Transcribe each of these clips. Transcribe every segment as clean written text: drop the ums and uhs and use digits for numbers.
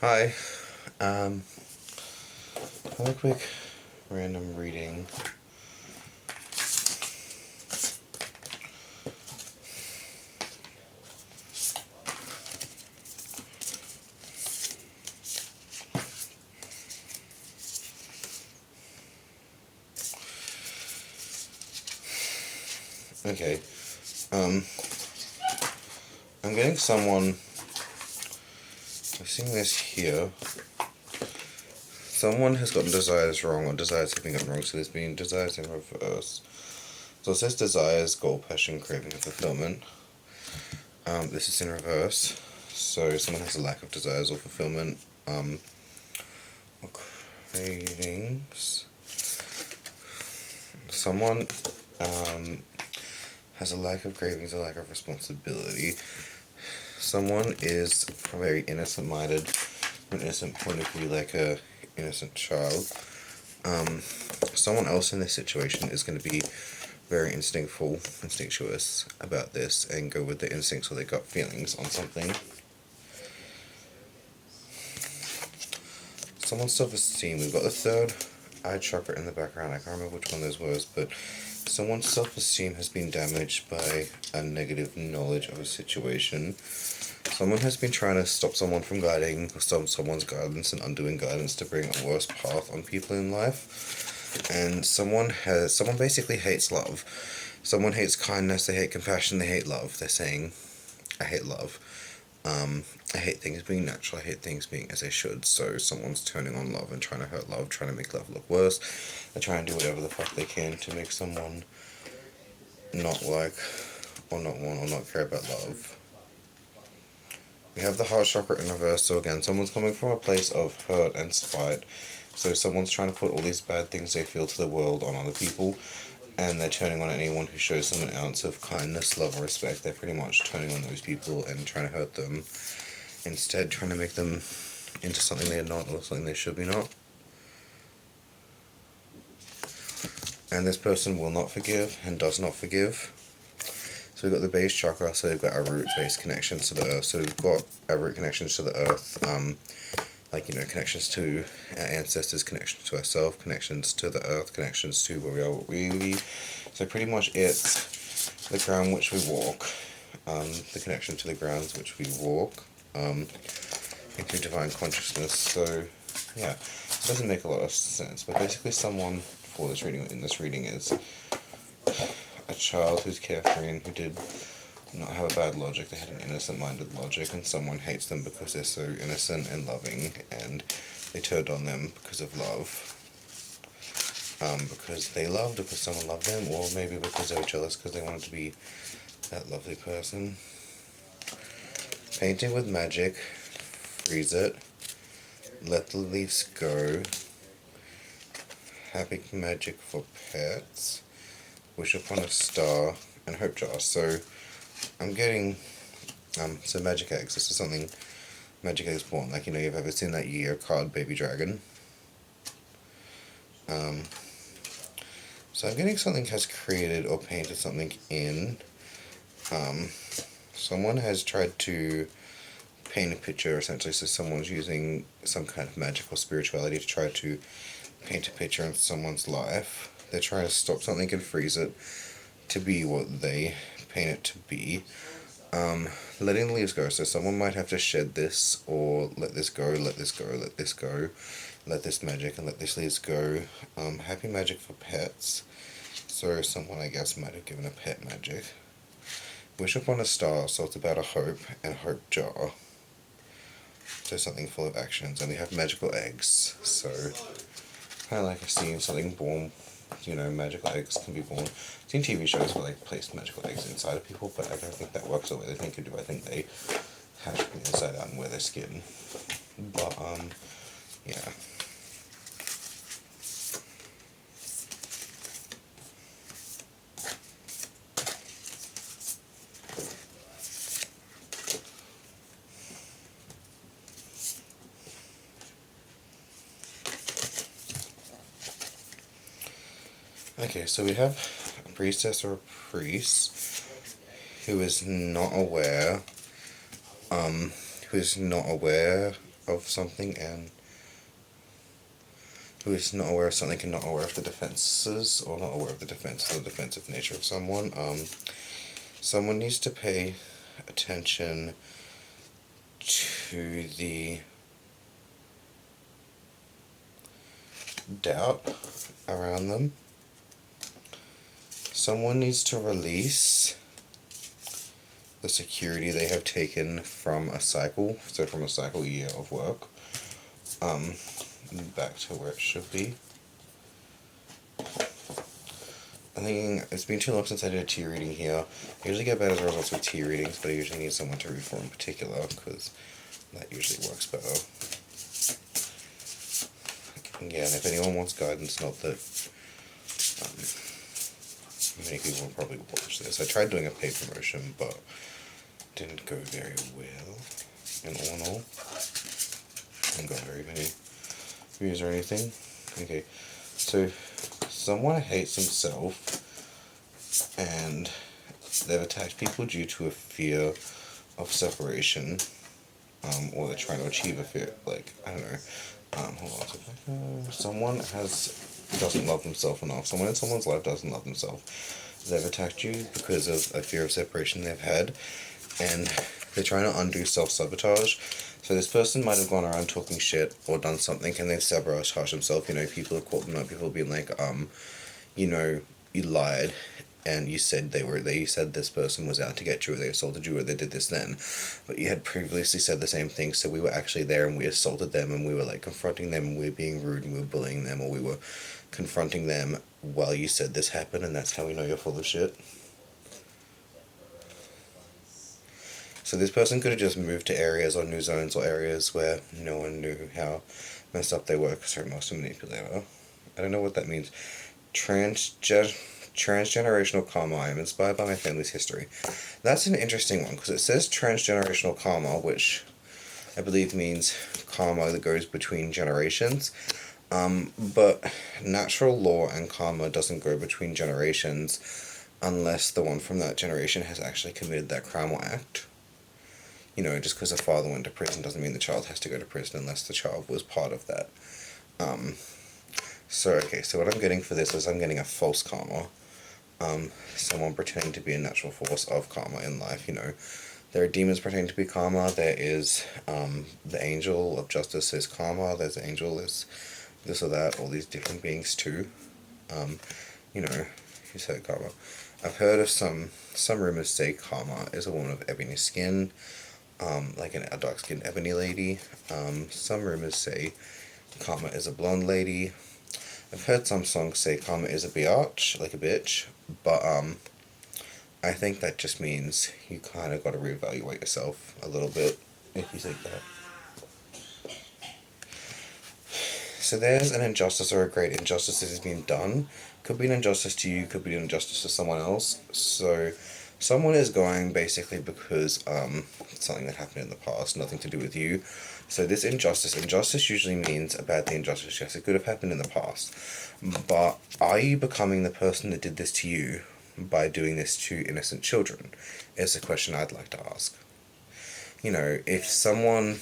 Hi, um, have a quick random reading. Okay, um, I'm getting someone, I've seen this here. Someone has gotten desires wrong, or desires have been gotten wrong, so there's been desires in reverse. So it says desires, goal, passion, craving, and fulfillment. This is in reverse, so someone has a lack of desires or fulfillment, or cravings. Someone, has a lack of cravings, a lack of responsibility. Someone is very innocent-minded, from an innocent point of view, like a innocent child. Someone else in this situation is going to be very instinctuous about this, and go with their instincts or their gut feelings on something. Someone's self-esteem. We've got the third eye chakra in the background. I can't remember which one those was, but someone's self-esteem has been damaged by a negative knowledge of a situation. Someone has been trying to stop someone from guiding, or stop someone's guidance and undoing guidance to bring a worse path on people in life. And someone basically hates love. Someone hates kindness, they hate compassion, they hate love. They're saying, I hate love. I hate things being natural, I hate things being as they should. So someone's turning on love and trying to hurt love, trying to make love look worse. They're trying to do whatever the fuck they can to make someone not like, or not want, or not care about love. We have the heart chakra in reverse, so again, someone's coming from a place of hurt and spite. So someone's trying to put all these bad things they feel to the world on other people, and they're turning on anyone who shows them an ounce of kindness, love, or respect. They're pretty much turning on those people and trying to hurt them, instead trying to make them into something they're not, or something they should be not. And this person will not forgive and does not forgive. So we've got the base chakra, so we've got our roots-based connections to the earth. So we've got our root connections to the earth, connections to our ancestors, connections to ourselves, connections to the earth, connections to where we are, what we be. So pretty much it's the ground which we walk, the connection to the grounds which we walk, into divine consciousness. So yeah, it doesn't make a lot of sense, but basically someone for this reading, in this reading, is a child who's carefree and who did not have a bad logic. They had an innocent-minded logic, and someone hates them because they're so innocent and loving, and they turned on them because of love. Because they loved, because someone loved them, or maybe because they were jealous because they wanted to be that lovely person. Painting with magic, freeze it, let the leaves go, happy magic for pets, wish upon a star, and hope jar. So I'm getting so magic eggs. This is something magic eggs born. Like, you've ever seen that year card Baby Dragon? So I'm getting something has created or painted something in. Someone has tried to paint a picture, essentially. So someone's using some kind of magic or spirituality to try to paint a picture in someone's life. They're trying to stop something and freeze it to be what they paint it to be. Letting the leaves go. So someone might have to shed this, or let this go, let this go, let this go, let this magic and let this leaves go. Happy magic for pets. So someone, I guess, might have given a pet magic. Wish upon a star, so it's about a hope, and hope jar. So something full of actions. And we have magical eggs. So kind of like I've seen something born, magical eggs can be born. I've seen TV shows where they place magical eggs inside of people, but I don't think that works the way they think it do. I think they hatch from the inside out and wear their skin. But, yeah. Okay, so we have a priestess or a priest who is not aware, of something and who is not aware of something and not aware of the defenses, or not aware of the defenses or the defensive nature of someone. Someone needs to pay attention to the doubt around them. Someone needs to release the security they have taken from a cycle, so from a cycle year of work, back to where it should be. I'm thinking, it's been too long since I did a tea reading here. I usually get better results with tea readings, but I usually need someone to read for in particular, because that usually works better. Yeah, and if anyone wants guidance, not that many people will probably watch this. I tried doing a paid promotion, but didn't go very well, in all. Haven't got very many views or anything. Okay, so someone hates themselves, and they've attacked people due to a fear of separation, or they're trying to achieve a fear, like, I don't know, hold on, someone doesn't love themselves enough, someone in someone's life doesn't love themselves, they've attacked you because of a fear of separation they've had, and they're trying to undo self-sabotage. So this person might have gone around talking shit or done something, and they've sabotaged themselves. You know, people have caught them up, people have been like, you know, you lied, and you said you said this person was out to get you, or they assaulted you, or they did this then, but you had previously said the same thing, so we were actually there, and we assaulted them, and we were, like, confronting them, and we were being rude, and we were bullying them, or we were confronting them while you said this happened, and that's how we know you're full of shit. So this person could have just moved to areas or new zones or areas where no one knew how messed up they were, because they're most a manipulator. I don't know what that means. Transgenerational karma. I am inspired by my family's history. That's an interesting one, because it says transgenerational karma, which I believe means karma that goes between generations. But natural law and karma doesn't go between generations unless the one from that generation has actually committed that crime or act. You know, just because a father went to prison doesn't mean the child has to go to prison unless the child was part of that. So what I'm getting for this is I'm getting a false karma. Someone pretending to be a natural force of karma in life, you know. There are demons pretending to be karma, there is, the angel of justice is karma, there's the angel is this or that, all these different beings too. You know, you said karma. I've heard of some rumors say karma is a woman of ebony skin, like a dark-skinned ebony lady. Some rumors say karma is a blonde lady. I've heard some songs say karma is a biatch, like a bitch, but I think that just means you kind of got to reevaluate yourself a little bit if you think that. So there's an injustice or a great injustice that is being done. Could be an injustice to you, could be an injustice to someone else. So someone is going basically because something that happened in the past, nothing to do with you. So this injustice usually means a bad thing. Injustice, yes, it could have happened in the past, but are you becoming the person that did this to you by doing this to innocent children, is the question I'd like to ask. You know, if someone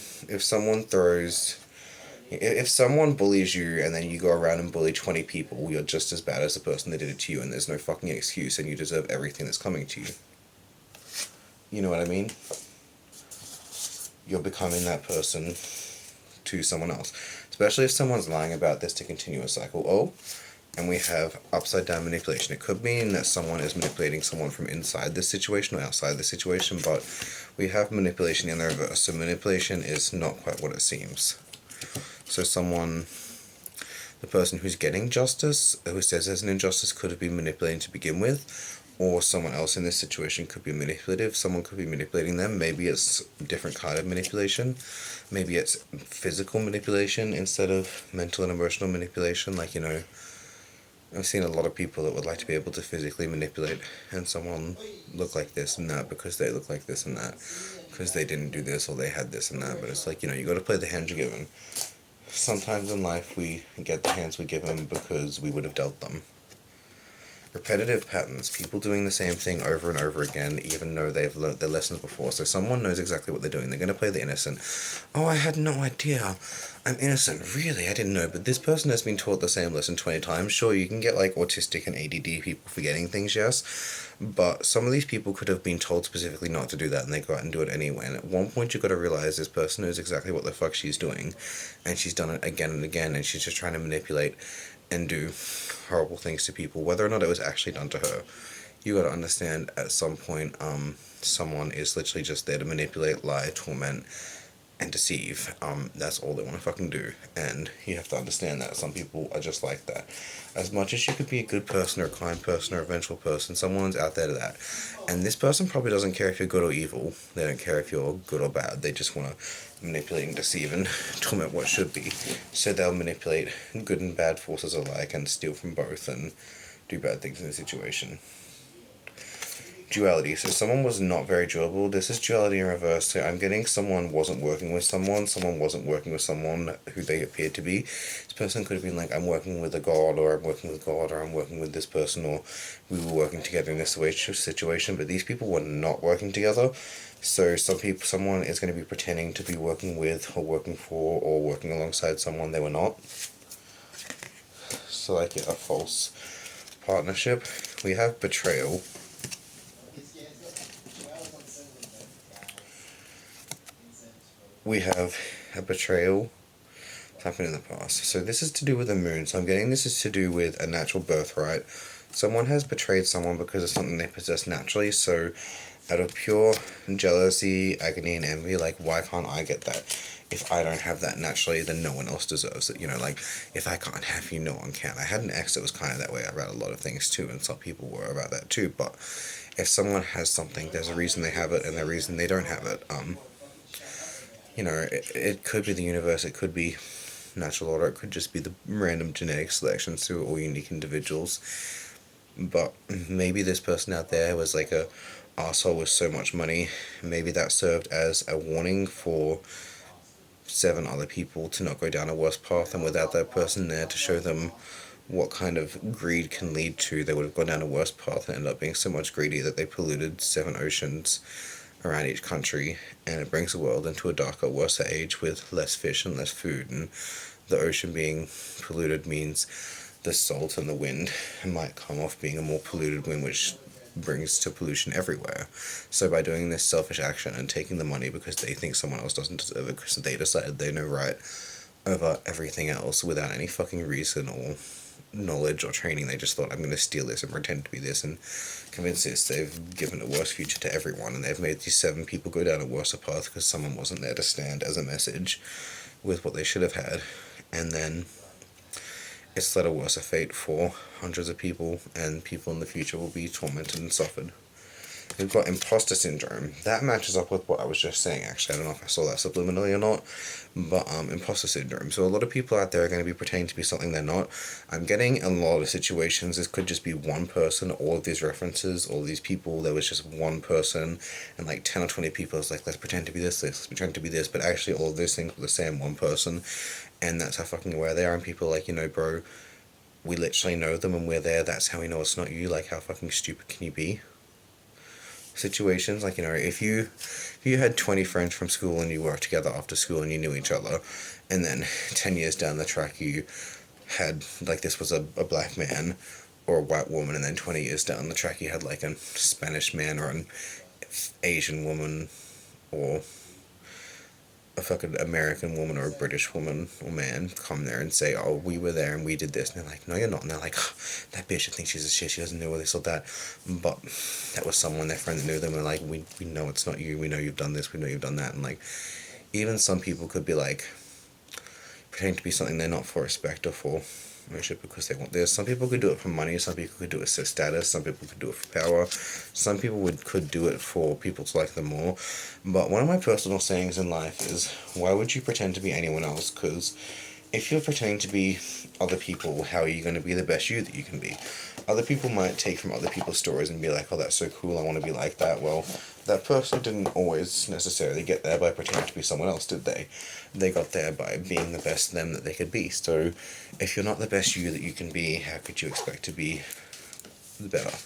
bullies you and then you go around and bully 20 people, you're just as bad as the person that did it to you, and there's no fucking excuse, and you deserve everything that's coming to you. You know what I mean? You're becoming that person to someone else. Especially if someone's lying about this to continue a cycle. Oh, and we have upside down manipulation. It could mean that someone is manipulating someone from inside this situation or outside the situation, but we have manipulation in the reverse. So manipulation is not quite what it seems. So the person who's getting justice, who says there's an injustice, could have been manipulating to begin with, or someone else in this situation could be manipulative. Someone could be manipulating them. Maybe it's a different kind of manipulation. Maybe it's physical manipulation instead of mental and emotional manipulation. Like, you know, I've seen a lot of people that would like to be able to physically manipulate and someone look like this and that because they look like this and that, because they didn't do this or they had this and that. But it's like, you know, you got to play the hand you're given. Sometimes in life we get the hands we give them because we would have dealt them. Repetitive patterns, people doing the same thing over and over again, even though they've learnt their lessons before. So someone knows exactly what they're doing. They're going to play the innocent. Oh, I had no idea. I'm innocent. Really? I didn't know. But this person has been taught the same lesson 20 times. Sure, you can get like autistic and ADD people forgetting things, yes. But some of these people could have been told specifically not to do that, and they go out and do it anyway. And at one point, you've got to realize this person knows exactly what the fuck she's doing, and she's done it again and again, and she's just trying to manipulate and do horrible things to people, whether or not it was actually done to her. You got to understand, at some point, someone is literally just there to manipulate, lie, torment, and deceive. That's all they want to fucking do, and you have to understand that some people are just like that. As much as you could be a good person or a kind person or a vengeful person, someone's out there to that. And this person probably doesn't care if you're good or evil. They don't care if you're good or bad. They just want to manipulate and deceive and torment what should be. So they'll manipulate good and bad forces alike and steal from both and do bad things in the situation. Duality. So someone was not very durable. This is duality in reverse. So I'm getting someone wasn't working with someone wasn't working with someone who they appeared to be. This person could have been like, I'm working with a god, or I'm working with God, or I'm working with this person, or we were working together in this situation, but these people were not working together. So someone is going to be pretending to be working with, or working for, or working alongside someone they were not. So like a false partnership. We have betrayal. We have a betrayal happened in the past. So this is to do with the moon. So I'm getting this is to do with a natural birthright. Someone has betrayed someone because of something they possess naturally. So out of pure jealousy, agony, and envy, like, why can't I get that? If I don't have that naturally, then no one else deserves it. You know, like, if I can't have you, no one can. I had an ex that was kind of that way. I read a lot of things too, and some people were about that too. But if someone has something, there's a reason they have it, and the reason they don't have it. You know, it could be the universe, it could be natural order, it could just be the random genetic selections through all unique individuals. But maybe this person out there was like a asshole with so much money. Maybe that served as a warning for 7 other people to not go down a worse path, and without that person there to show them what kind of greed can lead to, they would have gone down a worse path and ended up being so much greedy that they polluted 7 oceans around each country, and it brings the world into a darker, worse age with less fish and less food. And the ocean being polluted means the salt and the wind might come off being a more polluted wind, which brings to pollution everywhere. So by doing this selfish action and taking the money because they think someone else doesn't deserve it, because they decided they know right over everything else without any fucking reason or knowledge or training, they just thought, I'm going to steal this and pretend to be this and convince this. They've given a worse future to everyone, and they've made these 7 people go down a worse path because someone wasn't there to stand as a message with what they should have had. And then it's led a worse fate for hundreds of people, and people in the future will be tormented and suffered. We've got imposter syndrome. That matches up with what I was just saying, actually. I don't know if I saw that subliminally or not, but imposter syndrome. So a lot of people out there are going to be pretending to be something they're not. I'm getting in a lot of situations, this could just be one person, all of these references, all these people, there was just one person, and like 10 or 20 people was like, let's pretend to be this, let's pretend to be this, but actually all of those things were the same one person, and that's how fucking aware they are, and people are like, you know, bro, we literally know them and we're there, that's how we know it's not you, like, how fucking stupid can you be? Situations like, you know, if you had 20 friends from school and you worked together after school and you knew each other, and then 10 years down the track you had, like, this was a black man or a white woman, and then 20 years down the track you had like a Spanish man or an Asian woman or a fucking American woman or a British woman or man come there and say, oh, we were there and we did this, and they're like, no, you're not, and they're like, oh, that bitch thinks she's a shit, she doesn't know this or that, but that was someone, their friend that knew them, and like, we know it's not you, we know you've done this, we know you've done that, and like, even some people could be like, pretending to be something they're not for respect or for ownership because they want this. Some people could do it for money, some people could do it for status, some people could do it for power, some people could do it for people to like them more. But one of my personal sayings in life is, why would you pretend to be anyone else? Because if you're pretending to be other people, how are you going to be the best you that you can be? Other people might take from other people's stories and be like, oh, that's so cool, I want to be like that. Well, that person didn't always necessarily get there by pretending to be someone else, did they? They got there by being the best them that they could be. So if you're not the best you that you can be, how could you expect to be the better.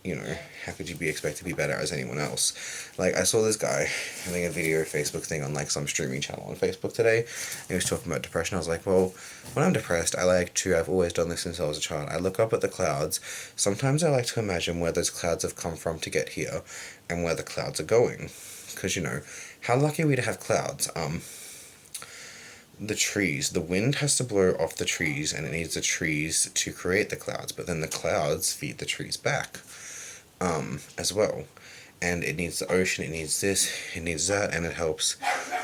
You know, how could you be expected to be better as anyone else? Like, I saw this guy having a video Facebook thing on, like, some streaming channel on Facebook today, and he was talking about depression. I was like, well, when I'm depressed, I've always done this since I was a child. I look up at the clouds. Sometimes I like to imagine where those clouds have come from to get here, and where the clouds are going. Because, you know, how lucky are we to have clouds? The trees, the wind has to blow off the trees, and it needs the trees to create the clouds, but then the clouds feed the trees back. As well, and it needs the ocean, it needs this, it needs that, and it helps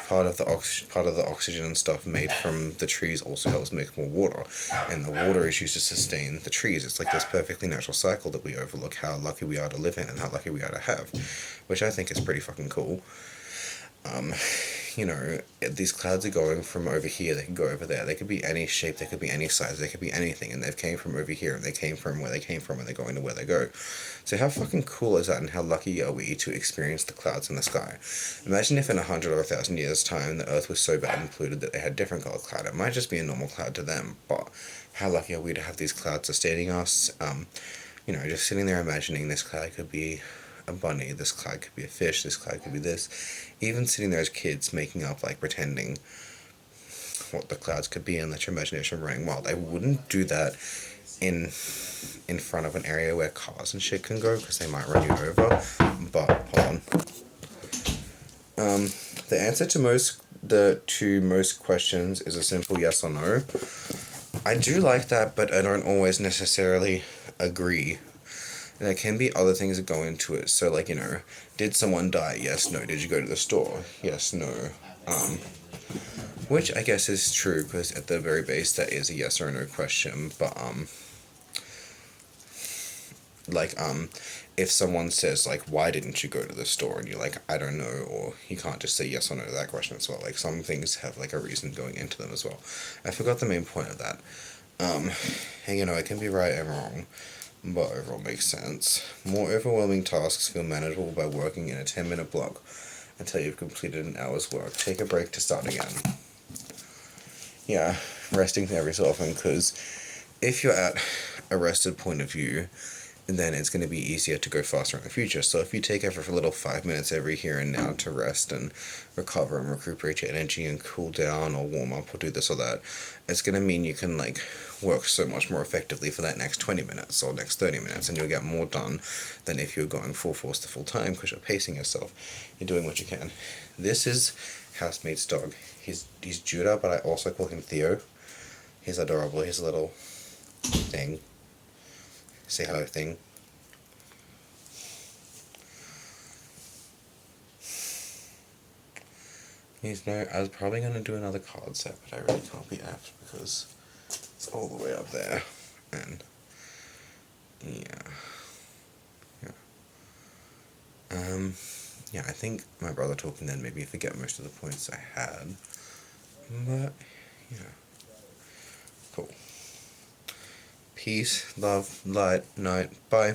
part of the oxygen and stuff made from the trees also helps make more water, and the water is used to sustain the trees. It's like this perfectly natural cycle that we overlook how lucky we are to live in and how lucky we are to have, which I think is pretty fucking cool. You know, these clouds are going from over here, they can go over there, they could be any shape, they could be any size, they could be anything, and they've came from over here, and they came from where they came from, and they're going to where they go. So how fucking cool is that, and how lucky are we to experience the clouds in the sky? Imagine if in 100 or 1,000 years' time the Earth was so bad and polluted that they had different colored cloud. It might just be a normal cloud to them, but how lucky are we to have these clouds sustaining us? You know, just sitting there imagining this cloud could be a bunny, this cloud could be a fish, this cloud could be this. Even sitting there as kids making up, like, pretending what the clouds could be and let your imagination running wild. I wouldn't do that in front of an area where cars and shit can go, because they might run you over. But hold on. The answer to most questions is a simple yes or no. I do like that, but I don't always necessarily agree. There can be other things that go into it. So, like, you know, did someone die? Yes, no. Did you go to the store? Yes, no. Which I guess is true, because at the very base that is a yes or no question. But like, if someone says, like, why didn't you go to the store, and you're like, I don't know, or you can't just say yes or no to that question as well. Like, some things have, like, a reason going into them as well. I forgot the main point of that. And, you know, it can be right and wrong, but overall makes sense. More overwhelming tasks feel manageable by working in a 10-minute block until you've completed an hour's work. Take a break to start again. Yeah, resting every so often, because if you're at a rested point of view, then it's going to be easier to go faster in the future. So if you take every little 5 minutes every here and now to rest and recover and recuperate your energy and cool down or warm up or do this or that, it's going to mean you can, like, work so much more effectively for that next 20 minutes or next 30 minutes, and you'll get more done than if you're going full force to full time, because you're pacing yourself. You're doing what you can. This is housemate's dog. He's Judah, but I also call him Theo. He's adorable. He's a little thing. Say hello thing. I was probably going to do another card set, but I really can't be apt because it's all the way up there. And yeah. Yeah, I think my brother talking then made me forget most of the points I had. But yeah. Cool. Peace, love, light, night, bye.